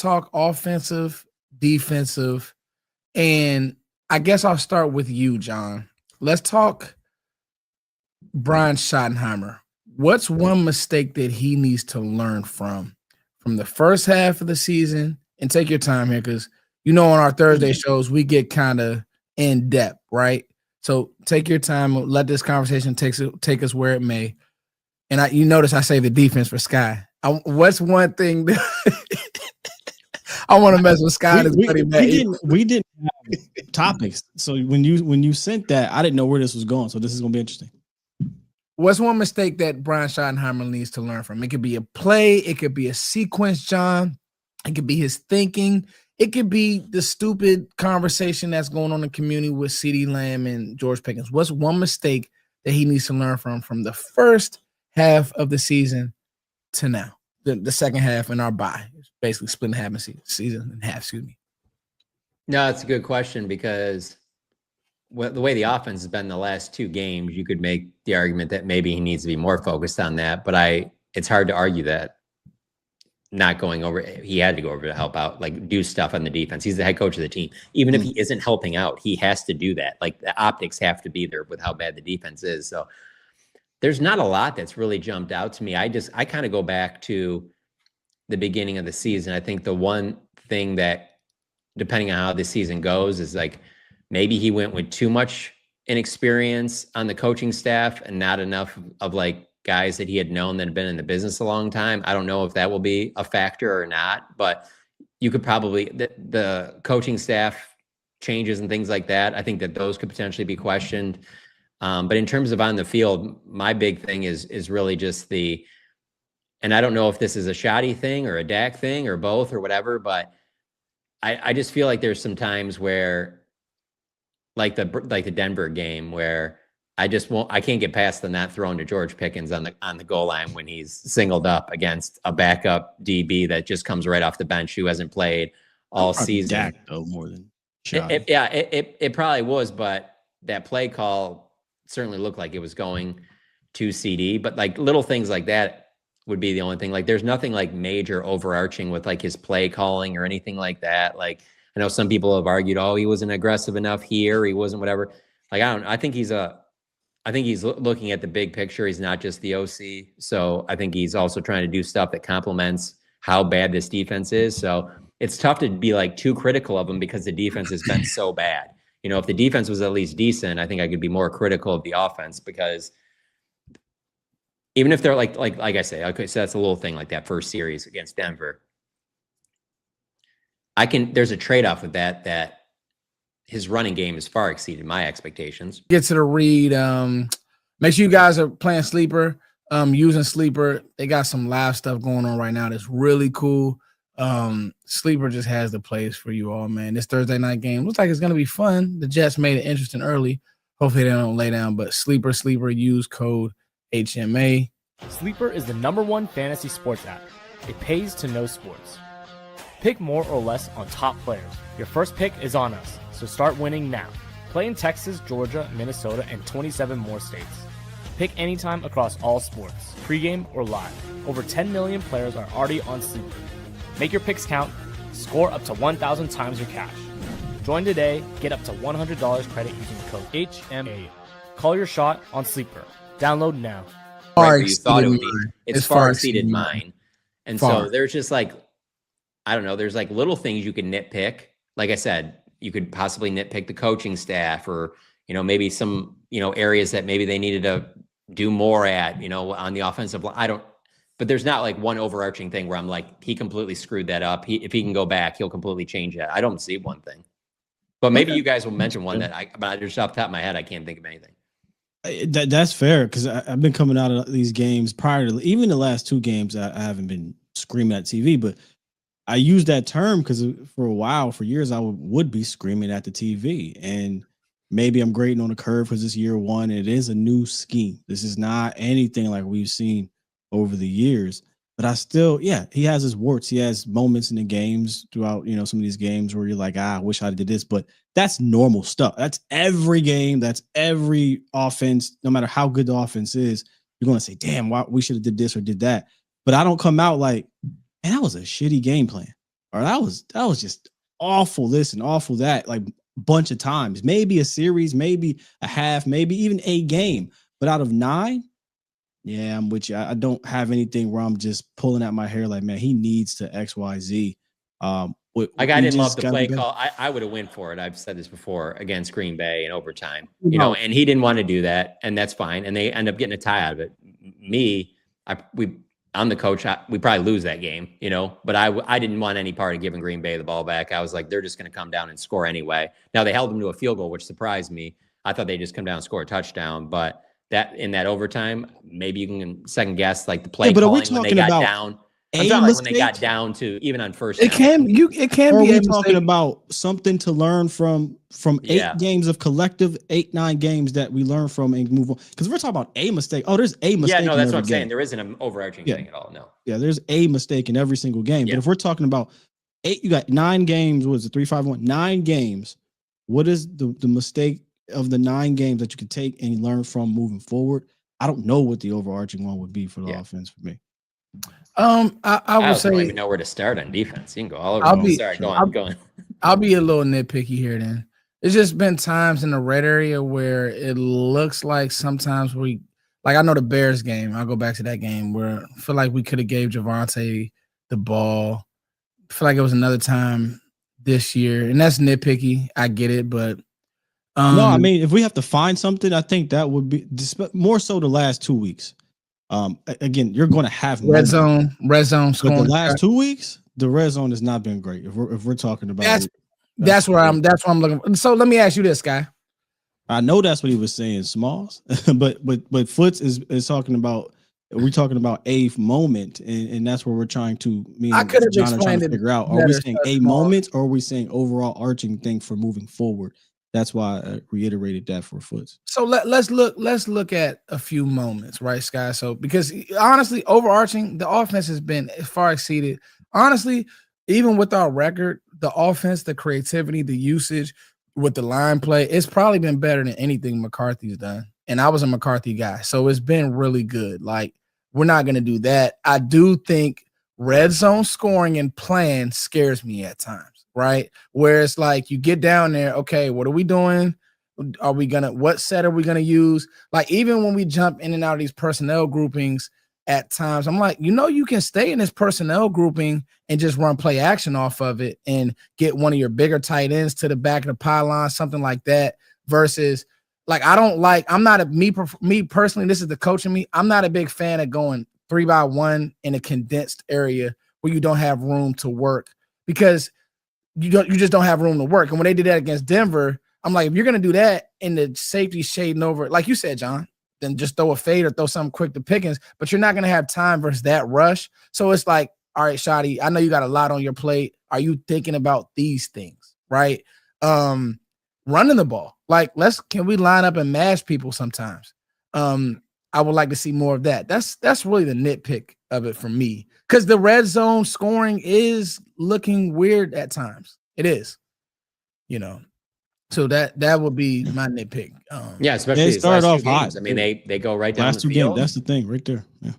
talk offensive, defensive, and I guess I'll start with you, John. Let's talk Brian Schottenheimer. What's one mistake that he needs to learn from the first half of the season? And take your time here, because on our Thursday shows we get kind of in depth, right? So take your time. Let this conversation take us where it may. And you notice I say the defense for Sky. What's one thing that I want to mess with Sky? We didn't have topics. So when you sent that, I didn't know where this was going. So this is going to be interesting. What's one mistake that Brian Schottenheimer needs to learn from? It could be a play. It could be a sequence, John. It could be his thinking. It could be the stupid conversation that's going on in the community with CeeDee Lamb and George Pickens. What's one mistake that he needs to learn from the first half of the season to now? The second half in our bye. It's basically splitting half of season in half, excuse me. No, that's a good question, because the way the offense has been the last two games, you could make the argument that maybe he needs to be more focused on that. But it's hard to argue that not going over, he had to go over to help out, like do stuff on the defense. He's the head coach of the team. Even if he isn't helping out, he has to do that. Like the optics have to be there with how bad the defense is. So there's not a lot that's really jumped out to me. I kind of go back to the beginning of the season. I think the one thing that, depending on how the season goes, is like maybe he went with too much inexperience on the coaching staff and not enough of like guys that he had known that had been in the business a long time. I don't know if that will be a factor or not, but you could probably, the coaching staff changes and things like that, I think that those could potentially be questioned. But in terms of on the field, my big thing is really just and I don't know if this is a Shoddy thing or a Dak thing or both or whatever, but I just feel like there's some times where, like the Denver game, where I can't get past the not throwing to George Pickens on the goal line when he's singled up against a backup DB that just comes right off the bench who hasn't played all season. Dak, though, more than Shoddy. It probably was, but that play call certainly looked like it was going to CD. But like little things like that would be the only thing. Like there's nothing like major overarching with like his play calling or anything like that. Like I know some people have argued, oh, he wasn't aggressive enough here, he wasn't whatever. Like I think he's looking at the big picture. He's not just the OC. So I think he's also trying to do stuff that complements how bad this defense is. So it's tough to be like too critical of him because the defense has been so bad. If the defense was at least decent, I think I could be more critical of the offense, because even if they're like I say, okay, so that's a little thing like that first series against Denver. There's a trade-off with that his running game has far exceeded my expectations. Get to the read. Make sure you guys are playing Sleeper, using Sleeper. They got some live stuff going on right now that's really cool. Sleeper just has the plays for you all, man. This Thursday night game looks like it's going to be fun. The Jets made it interesting early. Hopefully they don't lay down, but Sleeper, use code HMA. Sleeper is the #1 fantasy sports app. It pays to know sports. Pick more or less on top players. Your first pick is on us, so start winning now. Play in Texas, Georgia, Minnesota, and 27 more states. Pick anytime across all sports, pregame or live. Over 10 million players are already on Sleeper. Make your picks count. Score up to 1,000 times your cash. Join today. Get up to $100 credit using code HMA. Call your shot on Sleeper. Download now. Right, you thought it would be. It's far exceeded mine. And so there's just like, I don't know, there's like little things you can nitpick. Like I said, you could possibly nitpick the coaching staff, or, maybe some, areas that maybe they needed to do more at, on the offensive line. But there's not like one overarching thing where I'm like, he completely screwed that up. If he can go back, he'll completely change that. I don't see one thing. But maybe you guys will mention one but just off the top of my head, I can't think of anything. That's fair, because I've been coming out of these games prior to even the last two games. I haven't been screaming at TV, but I use that term because for years, I would be screaming at the TV. And maybe I'm grading on the curve because it's year one. And it is a new scheme. This is not anything like we've seen over the years. But I still, he has his warts. He has moments in the games throughout, some of these games where you're like, I wish I did this. But that's normal stuff. That's every game. That's every offense. No matter how good the offense is, you're going to say, damn, we should have did this or did that. But I don't come out like, man, that was a shitty game plan. or that was just awful this and awful that, like a bunch of times. Maybe a series, maybe a half, maybe even a game. But out of 9, yeah, I'm with you. I don't have anything where I'm just pulling out my hair like, man, he needs to XYZ. Like I didn't love the play call. I would have went for it. I've said this before against Green Bay in overtime, and he didn't want to do that, and that's fine. And they end up getting a tie out of it. I'm the coach. We probably lose that game, but I didn't want any part of giving Green Bay the ball back. I was like, they're just going to come down and score anyway. Now they held them to a field goal, which surprised me. I thought they'd just come down and score a touchdown, but that in that overtime, maybe you can second guess like the play calling when they got down. I'm talking like when they got down to even on first down. It can or be. Are we talking about something to learn from 8 games of collective, 8-9 games that we learn from and move on? Because we're talking about a mistake. Oh, there's a mistake. Yeah, no, that's what I'm game. saying. There isn't an overarching thing at all. No. Yeah, there's a mistake in every single game. But if we're talking about 8, you got 9 games. What is it? 3, 5, 1. 9 games. What is the mistake of the 9 games that you can take and learn from moving forward? I don't know what the overarching one would be for the offense for me. I would say don't even know where to start on defense. You can go all over. Go on. I'll be a little nitpicky here. Then it's just been times in the red area where it looks like sometimes I know the Bears game. I'll go back to that game where I feel like we could have gave Javonte the ball. I feel like it was another time this year, and that's nitpicky. I get it, but no, I mean, if we have to find something, I think that would be more so the last 2 weeks. Again, you're going to have red zone scoring. But the last 2 weeks, the red zone has not been great. If we're talking about that's where I'm looking for. So let me ask you this, Guy. I know that's what he was saying, Smalls, but Foots is talking about. We're talking about a moment, and that's where we're trying to. I could have explained it. Figure out: are we saying a moment, or are we saying overall arching thing for moving forward? That's why I reiterated that for Foots. So let's look at a few moments, right, Sky? So because honestly, overarching, the offense has been far exceeded. Honestly, even with our record, the offense, the creativity, the usage with the line play, it's probably been better than anything McCarthy's done. And I was a McCarthy guy, so it's been really good. Like, we're not going to do that. I do think red zone scoring and plan scares me at times. Right? Where it's like you get down there, okay, what are we doing? What set are we gonna use? Like, even when we jump in and out of these personnel groupings at times, I'm like, you can stay in this personnel grouping and just run play action off of it and get one of your bigger tight ends to the back of the pylon, something like that, versus like, me personally, this is the coach in me. I'm not a big fan of going 3-by-1 in a condensed area where you don't have room to work, because you just don't have room to work. And when they did that against Denver, I'm like, if you're gonna do that and the safety shading over, like you said, John, then just throw a fade or throw something quick to Pickens, but you're not gonna have time versus that rush. So it's like, all right, Shotty, I know you got a lot on your plate. Are you thinking about these things, right? Running the ball. Like, can we line up and mash people sometimes? I would like to see more of that. That's really the nitpick of it for me, because the red zone scoring is looking weird at times. It is, so that would be my nitpick. Especially they started off hot. I mean, they go right down last the 2 field. games. That's the thing right there. Yeah.